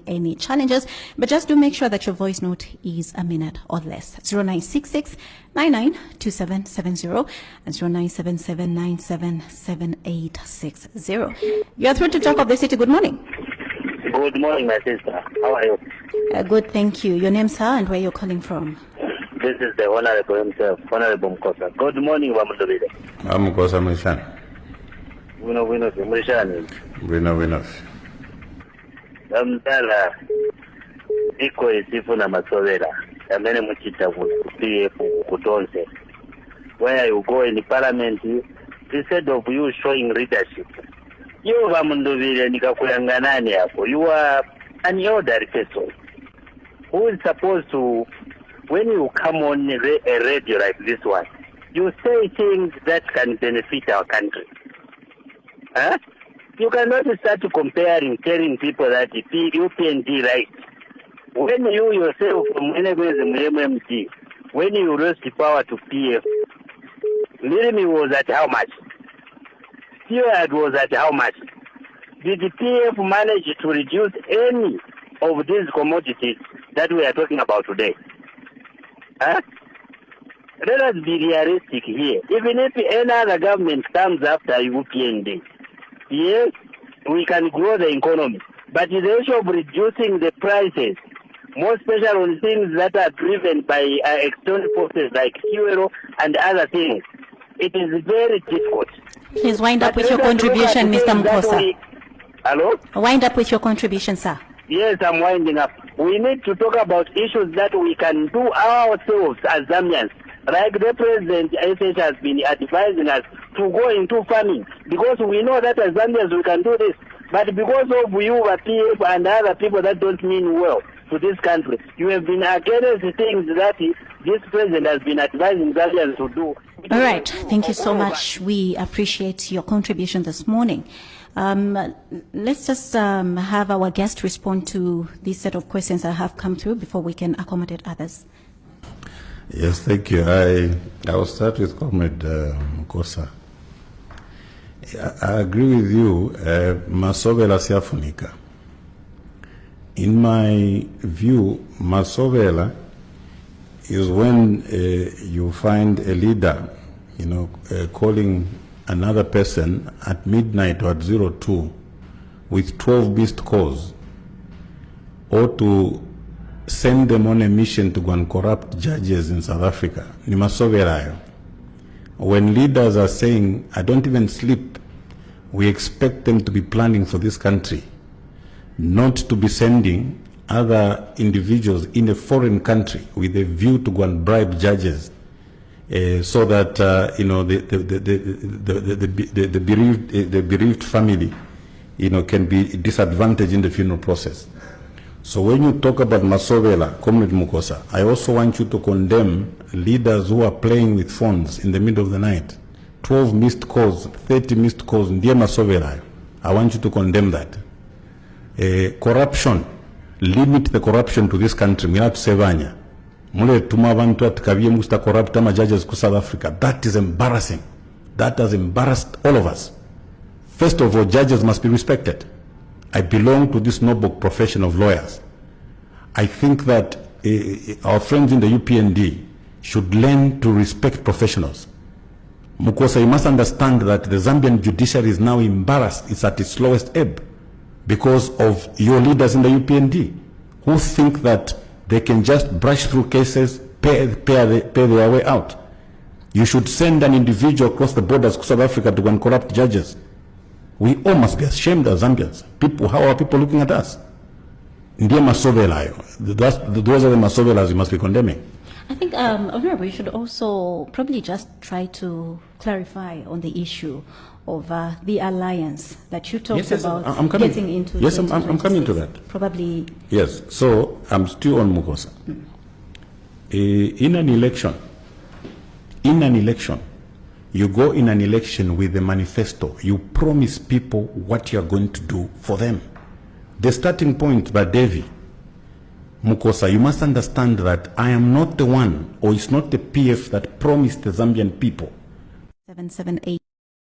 any challenges. But just do make sure that your voice note is a minute or less. 0966 992770 and 0977977860. You are through to Talk of the City. Good morning. Good morning, my sister. How are you? Good, thank you. Your name, sir, and where you're calling from? This is the Honorable himself, Honorable Mkosa. Good morning, Mundubile. Mkosa Mwishan. Wino. Mtala, iko isifu na masovela. Yamene mchita PF kutonse. Where you go in parliament, instead of you showing leadership, you Mundubile nikakuyanganani hapo. You are an elderly person who is supposed to, when you come on a radio like this one, you say things that can benefit our country. Huh? You cannot start comparing, telling people that the UPND right. When you yourself from MMT, when you lost the power to PF, Milimi was at how much? Steward was at how much? Did the PF manage to reduce any of these commodities that we are talking about today? Huh? Let us be realistic here. Even if any other government comes after UPND, yes, we can grow the economy. But the issue of reducing the prices, more especially on things that are driven by external forces like fuel and other things, it is very difficult. Please wind up with your contribution, Mr. Mkosa. Hello? Wind up with your contribution, sir. Yes, I'm winding up. We need to talk about issues that we can do ourselves as Zambians. Like the President SH has been advising us to go into farming, because we know that as Zambians we can do this. But because of you, PF and other people that don't mean well to this country, you have been against the things that this President has been advising Zambians to do. All right. Thank you so much. We appreciate your contribution this morning. Let's just have our guest respond to this set of questions that have come through before we can accommodate others. Yes, thank you. I will start with Comrade Mkosa. I agree with you. Masovela siyafunika. In my view, Masovela is when you find a leader, calling another person at midnight or at 02 with 12 missed calls, or to send them on a mission to go and corrupt judges in South Africa. Ni masovela hayo. When leaders are saying, I don't even sleep, we expect them to be planning for this country, not to be sending other individuals in a foreign country with a view to go and bribe judges, so that the bereaved family can be disadvantaged in the funeral process. So when you talk about Masovela, Comrade Mkosa, I also want you to condemn leaders who are playing with phones in the middle of the night. 12 missed calls, 30 missed calls, ndiye Masovela. I want you to condemn that. Corruption, limit the corruption to this country. Sevanya. Mule tumabantu atikabiye musta corrupt ama judges ku South Africa. That is embarrassing. That has embarrassed all of us. First of all, judges must be respected. I belong to this noble profession of lawyers. I think that our friends in the UPND should learn to respect professionals. Mkosa, you must understand that the Zambian judiciary is now embarrassed. It's at its lowest ebb because of your leaders in the UPND who think that they can just brush through cases, pay their way out. You should send an individual across the borders to South Africa to go and corrupt judges. We all must be ashamed as Zambians. People, how are people looking at us? Ndiye masovela. Those are the masovelas you must be condemning. I think, Honorable, we should also probably just try to clarify on the issue of the alliance that you talked about. I'm coming. Getting into. Yes, I'm coming to that. Probably. Yes. So I'm still on Mkosa. In an election, you go in an election with a manifesto. You promise people what you are going to do for them. The starting point by Davy Mkosa, you must understand that I am not the one, or it's not the PF that promised the Zambian people. 778